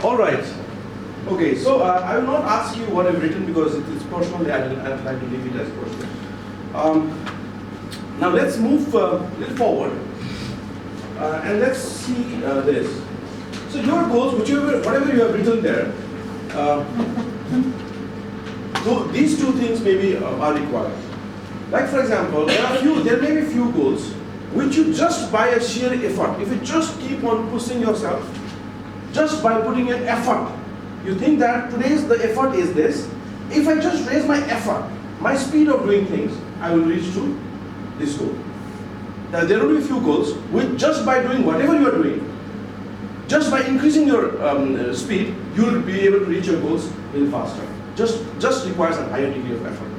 All right. Okay, so I will not ask you what I've written because it is personal. I'd like to leave it as personal. Now let's move a little forward and let's see this. So your goals, whatever you have written there, so these two things maybe are required. Like for example, there may be few goals which you just by a sheer effort, if you just keep on pushing yourself, just by putting in effort, you think that today's the effort is this. If I just raise my effort, my speed of doing things, I will reach to this goal. Now there will be a few goals which just by doing whatever you are doing, just by increasing your speed, you will be able to reach your goals a little faster. Just requires a higher degree of effort.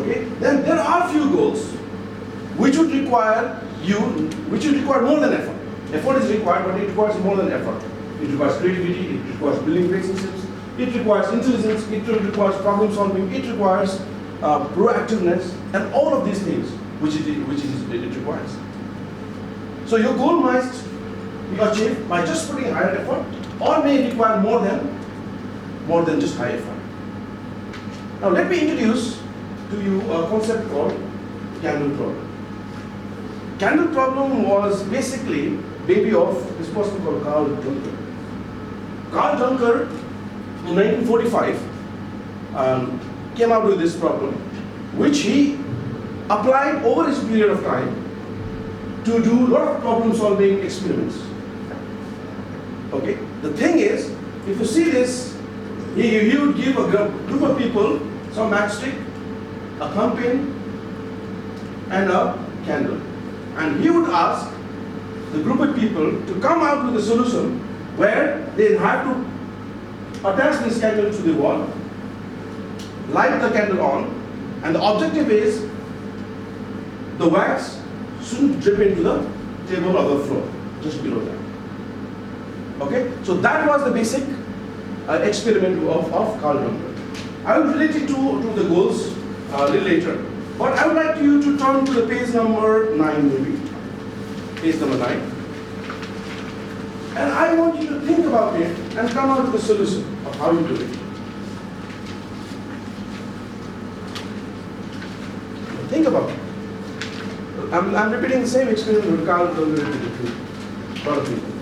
Okay? Then there are few goals which would require more than effort. Effort is required, but it requires more than effort. It requires creativity, it requires building relationships, it requires intelligence, it requires problem solving, it requires proactiveness, and all of these things which it requires. So your goal might be achieved by just putting higher effort, or may require more than just high effort. Now let me introduce to you a concept called candle problem. Candle problem was basically baby of this person called Carl Dunker. Carl Dunker in 1945 came out with this problem, which he applied over his period of time to do a lot of problem solving experiments. Okay, the thing is, if you see this, he would give a group of people some matchstick, a thumb pin, and a candle. And he would ask the group of people to come out with a solution where they have to attach this candle to the wall, light the candle on, and the objective is the wax shouldn't drip into the table or the floor, just below that. Okay, so that was the basic experiment of Carl Dunker. I will relate it to the goals a little later, but I would like you to turn to the page number 9 maybe, page number 9. And I want you to think about it and come out with a solution of how you do it. Think about it. I'm repeating the same experiment with Carl Dunker repeated to a lot of people.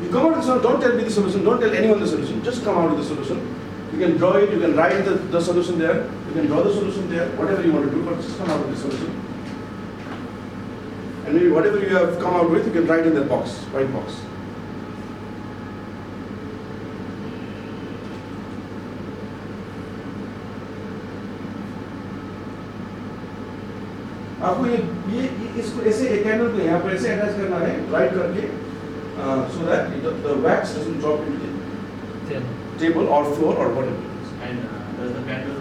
You come out with the solution, don't tell me the solution, don't tell anyone the solution, just come out with the solution. You can draw it, you can write the solution there, you can draw the solution there, whatever you want to do, but just come out with the solution. And maybe whatever you have come out with, you can write in that box, white box. आपको ये इसको ऐसे एक candle को यहाँ पर ऐसे attach करना है, राइट करके, so that the wax doesn't drop into the table or floor or whatever it is. And does the candle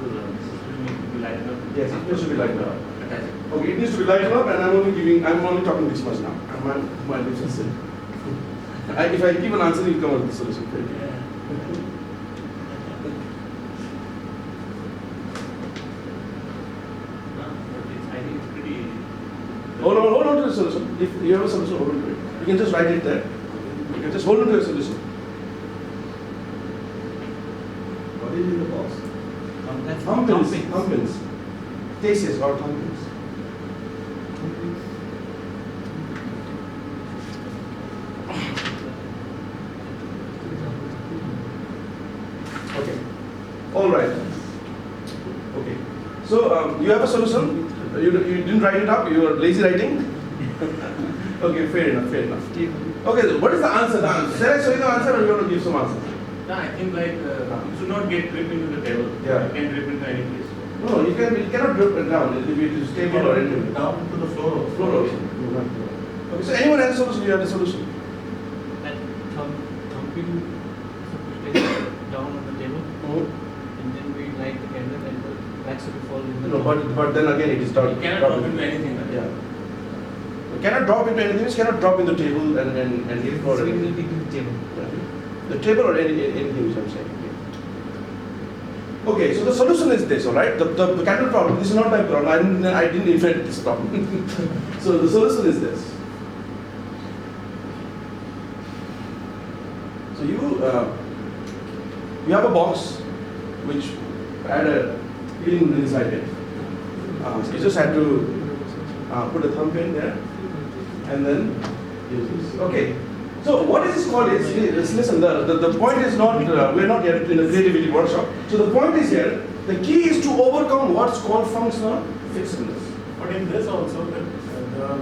need to be lighted up? Yes, it needs to be lighted up. Attached. Okay, it needs to be lighted up, and I'm only talking this much now. And my lips are still. If I give an answer, you'll come up with the solution. Hold on to the solution. If you have a solution, hold on to it. You can just write it there. You can just hold on to your solution. What is in the box? Thumb pins. Thesis or thumb pins. Okay. All right. Okay. So you have a solution. You didn't write it up. You are lazy writing. Okay, fair enough. Okay, what is the answer? Shall I show you the answer, or you want to give some answer? No, I think like you should not get drip into the table. Yeah. You can drip into any place. No, you cannot drip it down. If it is stable or anything. Down to the floor. Floor also. Okay, so anyone has a solution? You have a solution. That thumping down on the table, and then we light the candle and the wax will fall in the. No, but then again it is dark. You cannot drop into anything. Yeah. You cannot drop into anything. It cannot drop in the table and hit it for So it anything. will be in the table. The table or anything which I'm saying. Okay, so the solution is this, all right? The candle problem, this is not my problem. I didn't invent this problem. So the solution is this. So you have a box which had a pin inside it. You just had to put a thumb in there and then use this. Okay. So what is this called is, listen, the point is not, we're not yet in a creativity workshop. So the point is here, the key is to overcome what's called functional fixedness. But in this also, the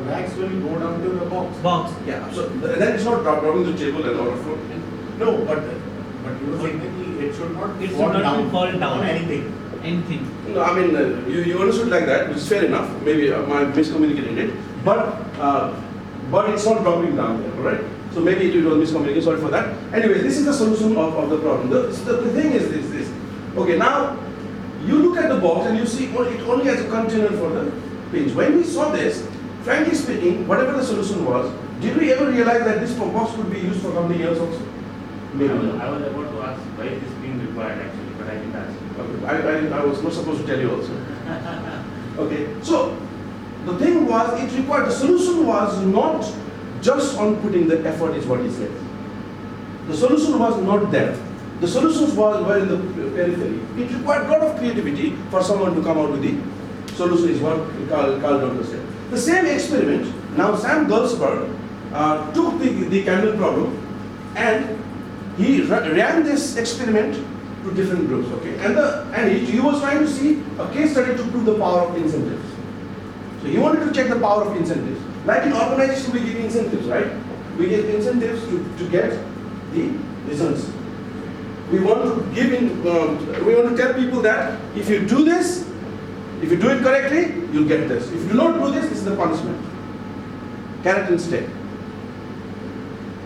wax will go down to the box. Box. Yeah, so then it's not dropping the table and overflow. No, but you were saying that it should not It should fall not down fall down. on anything. Anything. No, I mean, you understood like that, which is fair enough. Maybe I miscommunicated it. But it's not dropping down there, alright? So maybe it was miscommunication, sorry for that. Anyway, this is the solution of the problem. The thing is this. Okay, now you look at the box and you see it only has a container for the pins. When we saw this, frankly speaking, whatever the solution was, did we ever realize that this box could be used for something else also? Maybe. I was about to ask why is this being required actually, but I didn't ask. Okay, I was not supposed to tell you also. Okay, so the thing was, it required, the solution was not just on putting the effort is what he said. The solution was not there. The solutions were in the periphery. It required a lot of creativity for someone to come out with the solution is what Carl Douglas said. The same experiment, now Sam Gulsberg took the candle problem and he ran this experiment to different groups, okay? And he was trying to see a case study to prove the power of incentives. So he wanted to check the power of incentives. Like in organization, we give incentives, right? We give incentives to get the results. We want to give we want to tell people that if you do this, if you do it correctly, you'll get this. If you do not do this, this is the punishment. Carrot and stick.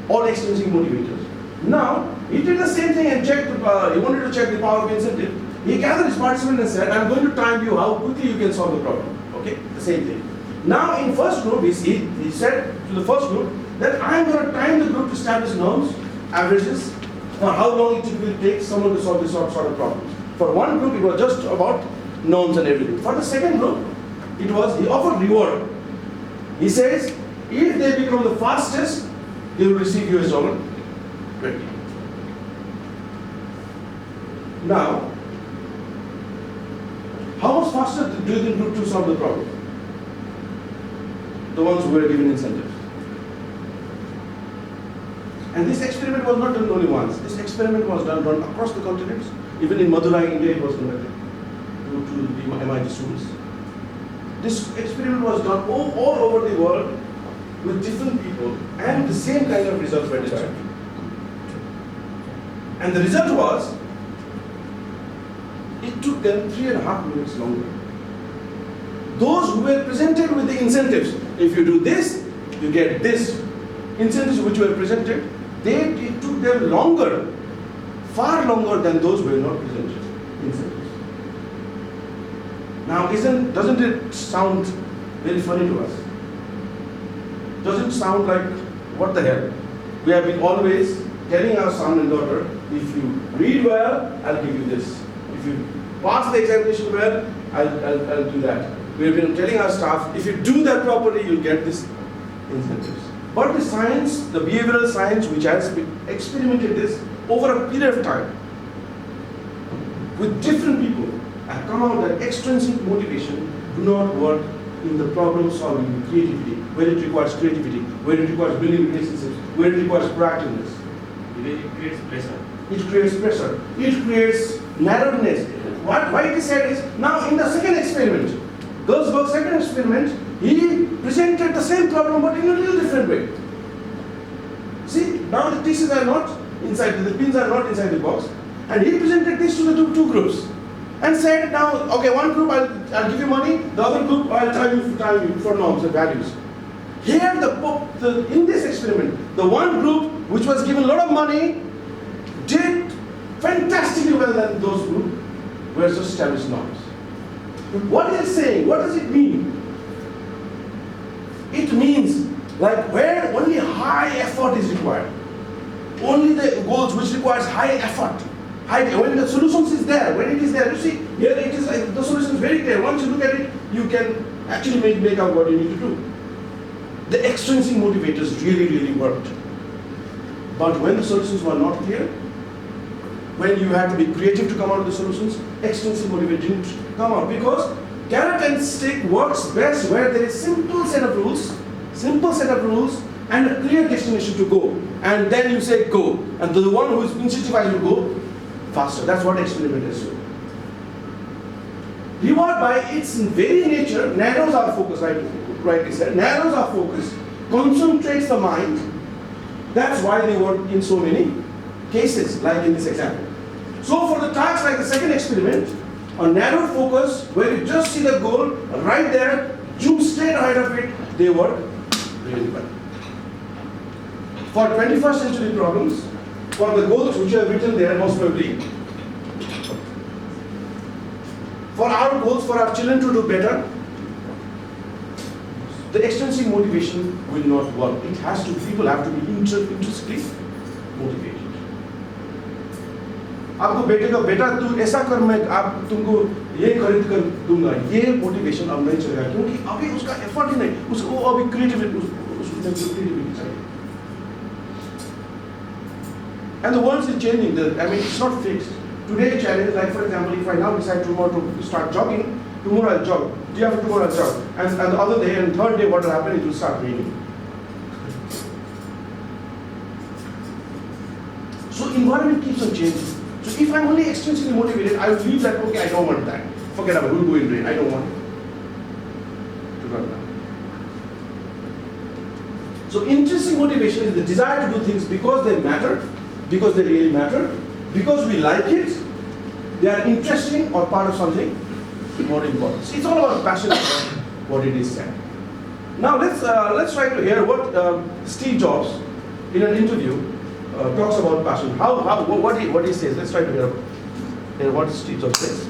All extrinsic motivators. Now, he did the same thing and checked. He wanted to check the power of incentive. He gathered his participants and said, I'm going to time you how quickly you can solve the problem. Okay, the same thing. Now, in first group, he said to the first group that I'm going to time the group to establish norms, averages, for how long it will take someone to solve this sort of problems. For one group, it was just about norms and everything. For the second group, he offered reward. He says, if they become the fastest, they will receive US dollar 20. Now, how much faster do you think group 2 solve the problem? The ones who were given incentives. And this experiment was not done only once. This experiment was done across the continents. Even in Madurai, India, it was conducted to the MIT students. This experiment was done all over the world with different people, and the same kind of results were derived. And the result was, it took them 3.5 minutes longer. Those who were presented with the incentives, if you do this, you get this. Incentives which were presented, it took them longer, far longer than those who were not presented incentives. Now, doesn't it sound very funny to us? Doesn't sound like, what the hell? We have been always telling our son and daughter, if you read well, I'll give you this. If you pass the examination well, I'll do that. We have been telling our staff, if you do that properly, you'll get this incentives. But the science, the behavioral science, which has been experimented this over a period of time with different people, have come out that extrinsic motivation do not work in the problem solving creativity, where it requires creativity, where it requires building relationships, where it requires proactiveness. It creates pressure. It creates pressure. It creates narrowness. Why it is said is, now in the second experiment, Gulsberg's second experiment, he presented the same problem but in a little different way. See, now the pieces are not inside, the pins are not inside the box, and he presented this to the two groups and said, now, okay, one group I'll give you money, the other group I'll time you for norms and values. Here, in this experiment, the one group which was given a lot of money did fantastically well than those groups who were just established norms. What is it saying? What does it mean? It means like where only high effort is required. Only the goals which requires high effort, when the solutions is there, when it is there, you see, here it is, the solution is very clear. Once you look at it, you can actually make out what you need to do. The extrinsic motivators really worked. But when the solutions were not clear, when you had to be creative to come out with the solutions, extrinsic motivator didn't come out, because carrot and stick works best where there is simple set of rules and a clear destination to go. And then you say go. And the one who is incentivized to go faster. That's what experimenters do. Reward by its very nature narrows our focus, rightly said, narrows our focus, concentrates the mind. That's why they work in so many cases, like in this example. So for the tasks like the second experiment, a narrow focus where you just see the goal right there, zoom straight ahead of it, they work really well. For 21st century problems, for the goals which are written there, most probably, for our goals, for our children to do better, the extrinsic motivation will not work. It has to, people have to be intrinsically motivated. आपको बेटे का बेटा तू ऐसा कर, मैं आप तुमको ये खरीद कर दूंगा, ये मोटिवेशन अब नहीं चलेगा, क्योंकि अभी उसका एफर्ट ही नहीं, उसको अभी क्रिएटिविटी चाहिए. And the world is changing. It's not fixed. Today's challenge, like for example, if I now decide tomorrow to start jogging, tomorrow I'll jog. Day after tomorrow I'll jog. And the other day and third day, what will happen? It will start raining. So environment keeps on changing. So if I'm only extrinsically motivated, I will leave that, okay, I don't want that. Forget about it, we'll go in rain. I don't want to run that. So intrinsic motivation is the desire to do things because they matter, because they really matter, because we like it, they are interesting or part of something more important. So it's all about passion, what it is said. Now let's try to hear what Steve Jobs in an interview talks about passion. What he says. Let's try to hear what Steve Jobs says.